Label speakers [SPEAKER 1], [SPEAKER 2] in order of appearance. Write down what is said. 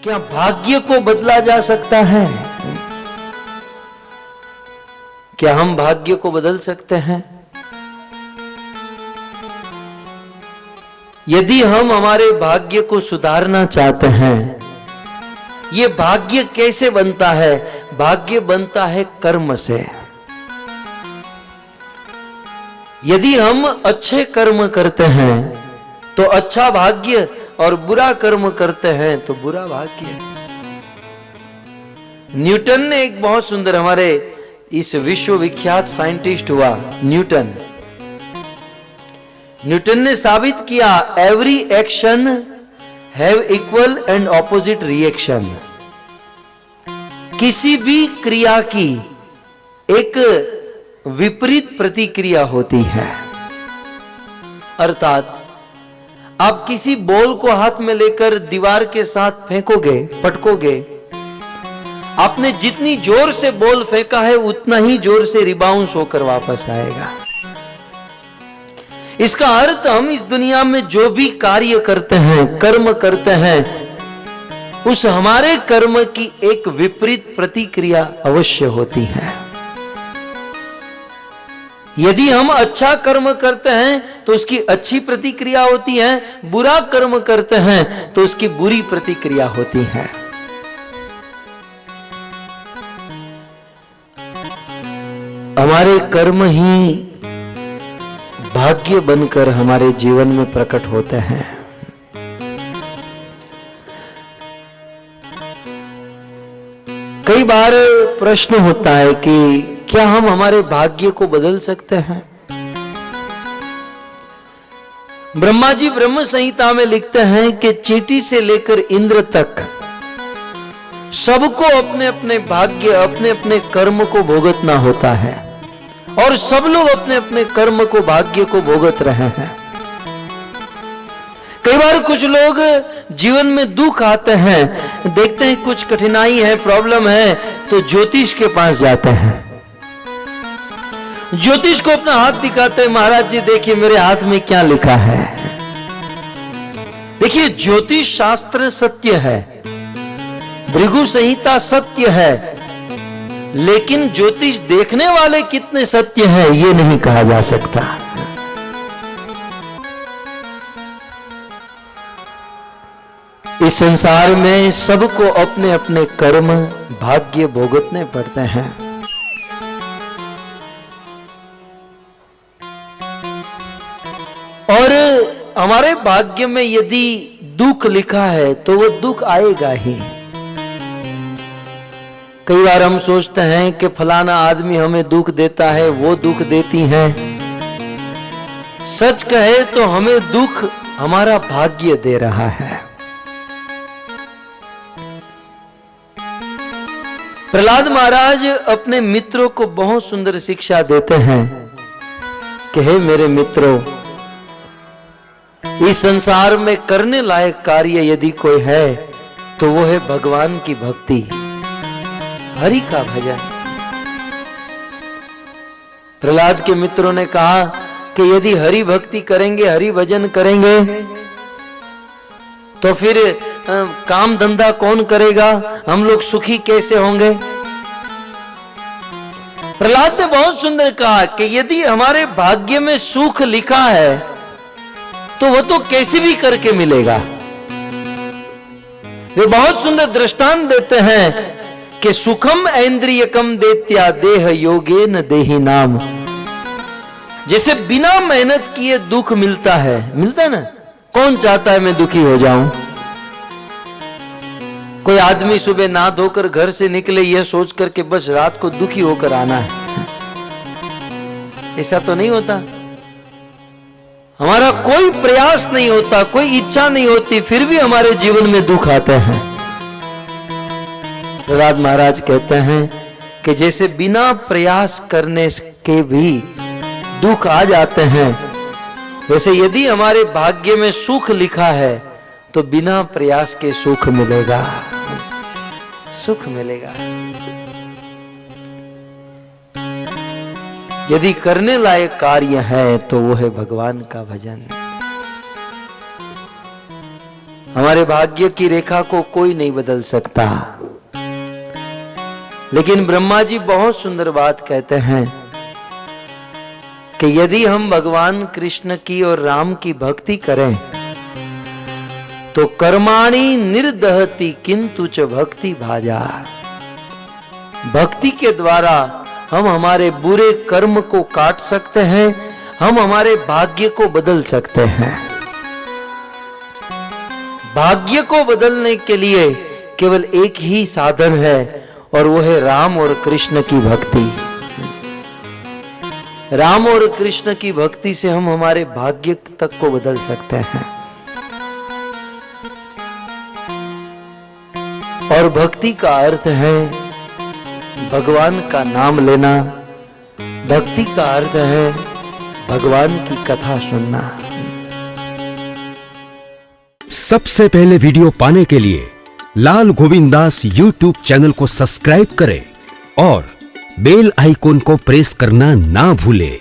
[SPEAKER 1] क्या भाग्य को बदला जा सकता है? क्या हम भाग्य को बदल सकते हैं? यदि हम हमारे भाग्य को सुधारना चाहते हैं, ये भाग्य कैसे बनता है? भाग्य बनता है कर्म से। यदि हम अच्छे कर्म करते हैं तो अच्छा भाग्य, और बुरा कर्म करते हैं तो बुरा भाग्य। न्यूटन ने एक बहुत सुंदर, हमारे इस विश्वविख्यात साइंटिस्ट हुआ न्यूटन ने साबित किया, every action have equal and opposite reaction. किसी भी क्रिया की एक विपरीत प्रतिक्रिया होती है। अर्थात आप किसी बॉल को हाथ में लेकर दीवार के साथ फेंकोगे, पटकोगे, आपने जितनी जोर से बॉल फेंका है उतना ही जोर से रिबाउंस होकर वापस आएगा। इसका अर्थ हम इस दुनिया में जो भी कार्य करते हैं, कर्म करते हैं, उस हमारे कर्म की एक विपरीत प्रतिक्रिया अवश्य होती है। यदि हम अच्छा कर्म करते हैं तो उसकी अच्छी प्रतिक्रिया होती है, बुरा कर्म करते हैं तो उसकी बुरी प्रतिक्रिया होती है। हमारे कर्म ही भाग्य बनकर हमारे जीवन में प्रकट होते हैं। कई बार प्रश्न होता है कि क्या हम हमारे भाग्य को बदल सकते हैं? ब्रह्मा जी ब्रह्म संहिता में लिखते हैं कि चींटी से लेकर इंद्र तक सबको अपने अपने भाग्य, अपने अपने कर्म को भोगतना होता है, और सब लोग अपने अपने कर्म को, भाग्य को भोगत रहे हैं। कई बार कुछ लोग जीवन में दुख आते हैं, देखते हैं कुछ कठिनाई है, प्रॉब्लम है, तो ज्योतिष के पास जाते हैं। ज्योतिष को अपना हाथ दिखाते हैं, महाराज जी देखिए मेरे हाथ में क्या लिखा है। देखिए ज्योतिष शास्त्र सत्य है, भृगु संहिता सत्य है, लेकिन ज्योतिष देखने वाले कितने सत्य हैं ये नहीं कहा जा सकता। इस संसार में सबको अपने अपने कर्म, भाग्य भोगतने पड़ते हैं। और हमारे भाग्य में यदि दुख लिखा है तो वो दुख आएगा ही। कई बार हम सोचते हैं कि फलाना आदमी हमें दुख देता है, वो दुख देती हैं। सच कहे तो हमें दुख हमारा भाग्य दे रहा है। प्रहलाद महाराज अपने मित्रों को बहुत सुंदर शिक्षा देते हैं कि हे मेरे मित्रों, इस संसार में करने लायक कार्य यदि कोई है तो वो है भगवान की भक्ति, हरि का भजन। प्रहलाद के मित्रों ने कहा कि यदि हरि भक्ति करेंगे, हरि भजन करेंगे, तो फिर काम धंधा कौन करेगा, हम लोग सुखी कैसे होंगे? प्रहलाद ने बहुत सुंदर कहा कि यदि हमारे भाग्य में सुख लिखा है तो वो तो कैसे भी करके मिलेगा। वे बहुत सुंदर दृष्टांत देते हैं कि सुखम ऐन्द्रियकम देत्या देह योगेन देहि नाम। जैसे बिना मेहनत किए दुख मिलता है, मिलता ना, कौन चाहता है मैं दुखी हो जाऊं? कोई आदमी सुबह नहा धोकर घर से निकले यह सोच करके बस रात को दुखी होकर आना है, ऐसा तो नहीं होता। हमारा कोई प्रयास नहीं होता, कोई इच्छा नहीं होती, फिर भी हमारे जीवन में दुख आते हैं। प्रहलाद महाराज कहते हैं कि जैसे बिना प्रयास करने के भी दुख आ जाते हैं, वैसे यदि हमारे भाग्य में सुख लिखा है तो बिना प्रयास के सुख मिलेगा, सुख मिलेगा। यदि करने लायक कार्य है तो वो है भगवान का भजन। हमारे भाग्य की रेखा को कोई नहीं बदल सकता। लेकिन ब्रह्मा जी बहुत सुंदर बात कहते हैं कि यदि हम भगवान कृष्ण की और राम की भक्ति करें तो कर्माणि निर्दहति किंतु च भक्ति भाजा। भक्ति के द्वारा हम हमारे बुरे कर्म को काट सकते हैं, हम हमारे भाग्य को बदल सकते हैं। भाग्य को बदलने के लिए केवल एक ही साधन है और वो है राम और कृष्ण की भक्ति। राम और कृष्ण की भक्ति से हम हमारे भाग्य तक को बदल सकते हैं। और भक्ति का अर्थ है भगवान का नाम लेना, भक्ति का अर्थ है भगवान की कथा सुनना।
[SPEAKER 2] सबसे पहले वीडियो पाने के लिए लाल गोविंदास YouTube चैनल को सब्सक्राइब करें और बेल आइकॉन को प्रेस करना ना भूलें।